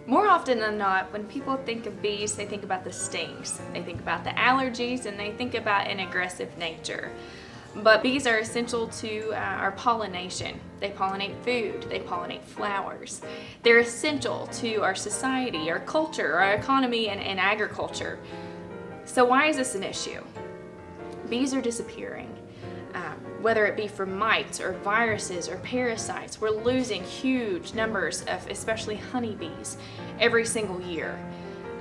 More often than not, when people think of bees, they think about the stings, they think about the allergies, and they think about an aggressive nature. But bees are essential to our pollination. They pollinate food, they pollinate flowers. They're essential to our society, our culture, our economy, and agriculture. So why is this an issue? Bees are disappearing. Whether it be from mites or viruses or parasites, we're losing huge numbers of especially honeybees every single year.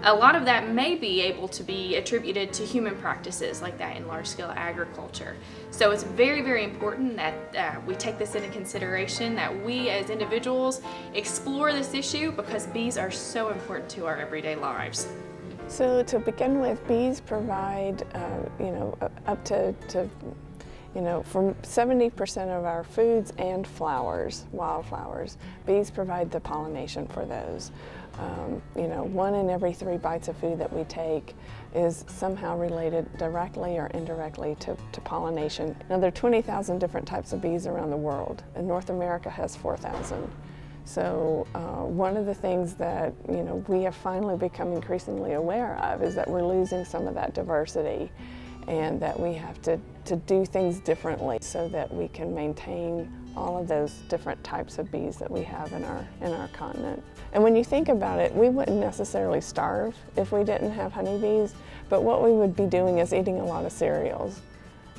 A lot of that may be able to be attributed to human practices like that in large-scale agriculture. So it's very, very important that we take this into consideration, that we as individuals explore this issue because bees are so important to our everyday lives. So to begin with, bees provide, up to from 70% of our foods and flowers, wildflowers, bees provide the pollination for those. 1 in every 3 bites of food that we take is somehow related directly or indirectly to pollination. Now there are 20,000 different types of bees around the world, and North America has 4,000. So one of the things that we have finally become increasingly aware of is that we're losing some of that diversity, and that we have to do things differently so that we can maintain all of those different types of bees that we have in our continent. And when you think about it, we wouldn't necessarily starve if we didn't have honeybees, but what we would be doing is eating a lot of cereals.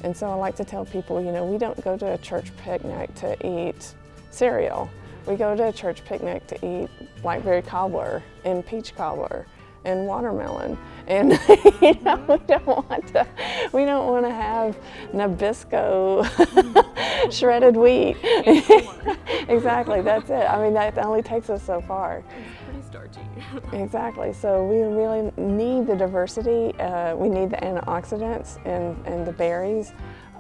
And so I like to tell people, we don't go to a church picnic to eat cereal. We go to a church picnic to eat blackberry cobbler and peach cobbler and watermelon, and we don't want to have Nabisco shredded wheat. Exactly, that's it. I mean, that only takes us so far. It's pretty starchy. Exactly. So we really need the diversity. We need the antioxidants and the berries.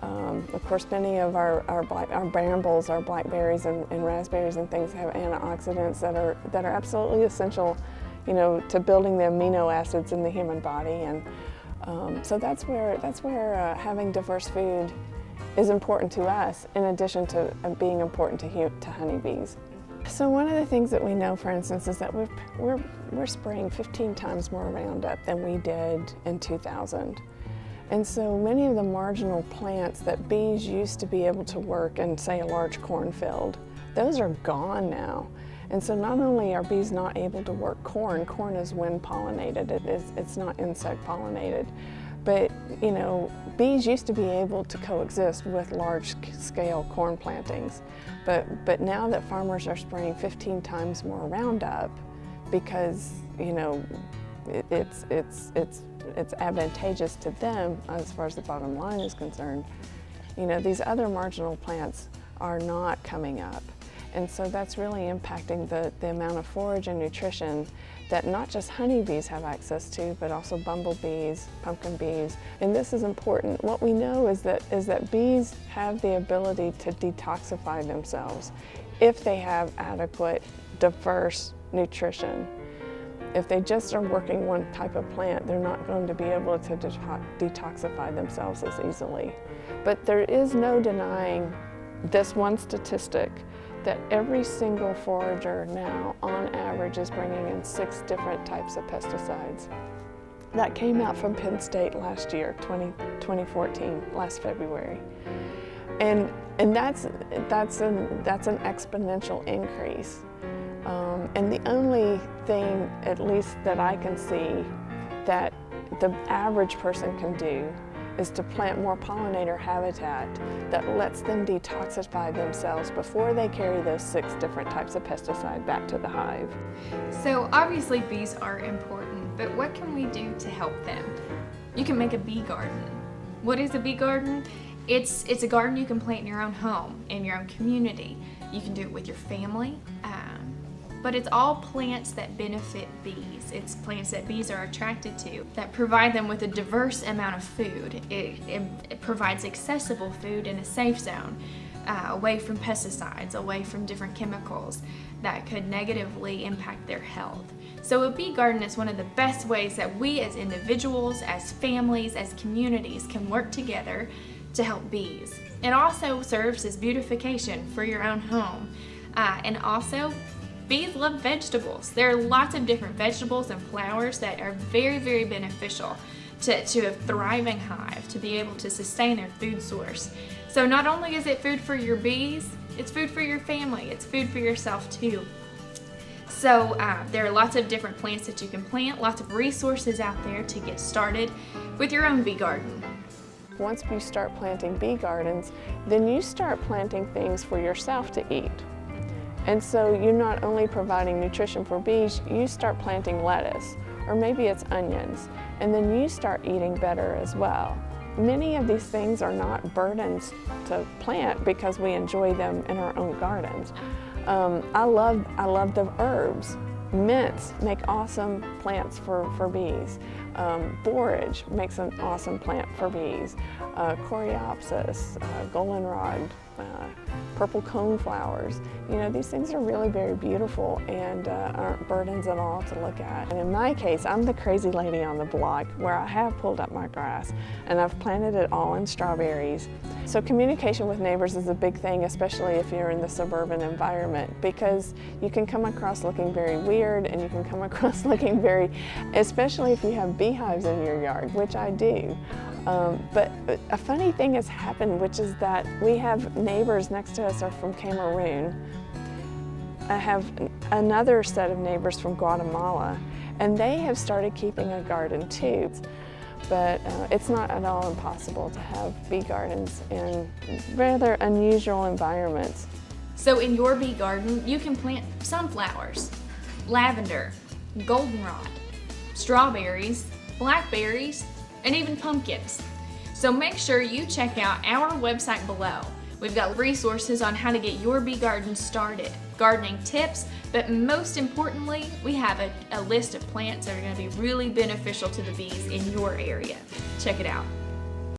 Of course, many of our brambles, our blackberries and raspberries and things have antioxidants that are absolutely essential, to building the amino acids in the human body, and so that's where having diverse food is important to us, in addition to being important to honeybees. So one of the things that we know, for instance, is that we're spraying 15 times more Roundup than we did in 2000. And so many of the marginal plants that bees used to be able to work in, say, a large cornfield, those are gone now. And so not only are bees not able to work corn is wind pollinated, it's not insect pollinated, but bees used to be able to coexist with large scale corn plantings. But now that farmers are spraying 15 times more Roundup because it's advantageous to them as far as the bottom line is concerned, these other marginal plants are not coming up. And so that's really impacting the amount of forage and nutrition that not just honeybees have access to, but also bumblebees, pumpkin bees. And this is important. What we know is that bees have the ability to detoxify themselves if they have adequate, diverse nutrition. If they just are working one type of plant, they're not going to be able to detoxify themselves as easily. But there is no denying this one statistic, that every single forager now, on average, is bringing in 6 different types of pesticides. That came out from Penn State last year, 2014, last February. And that's an exponential increase. And the only thing, at least that I can see, that the average person can do is to plant more pollinator habitat that lets them detoxify themselves before they carry those 6 different types of pesticide back to the hive. So obviously bees are important, but what can we do to help them? You can make a bee garden. What is a bee garden? It's a garden you can plant in your own home, in your own community. You can do it with your family. But it's all plants that benefit bees. It's plants that bees are attracted to, that provide them with a diverse amount of food. It provides accessible food in a safe zone, away from pesticides, away from different chemicals that could negatively impact their health. So a bee garden is one of the best ways that we as individuals, as families, as communities can work together to help bees. It also serves as beautification for your own home, and also bees love vegetables. There are lots of different vegetables and flowers that are very, very beneficial to a thriving hive, to be able to sustain their food source. So not only is it food for your bees, it's food for your family, it's food for yourself too. So there are lots of different plants that you can plant, lots of resources out there to get started with your own bee garden. Once you start planting bee gardens, then you start planting things for yourself to eat. And so you're not only providing nutrition for bees, you start planting lettuce, or maybe it's onions, and then you start eating better as well. Many of these things are not burdens to plant because we enjoy them in our own gardens. I love the herbs. Mints make awesome plants for bees. Borage makes an awesome plant for bees. Coreopsis, goldenrod, purple coneflowers. You know, these things are really very beautiful and aren't burdens at all to look at. And in my case, I'm the crazy lady on the block where I have pulled up my grass and I've planted it all in strawberries. So communication with neighbors is a big thing, especially if you're in the suburban environment, because you can come across looking very weird and you can come across looking very, especially if you have beehives in your yard, which I do. But a funny thing has happened, which is that we have neighbors next to us are from Cameroon. I have another set of neighbors from Guatemala, and they have started keeping a garden too. But it's not at all impossible to have bee gardens in rather unusual environments. So in your bee garden, you can plant sunflowers, lavender, goldenrod, strawberries, blackberries, and even pumpkins. So make sure you check out our website below. We've got resources on how to get your bee garden started, gardening tips, but most importantly, we have a list of plants that are going to be really beneficial to the bees in your area. Check it out.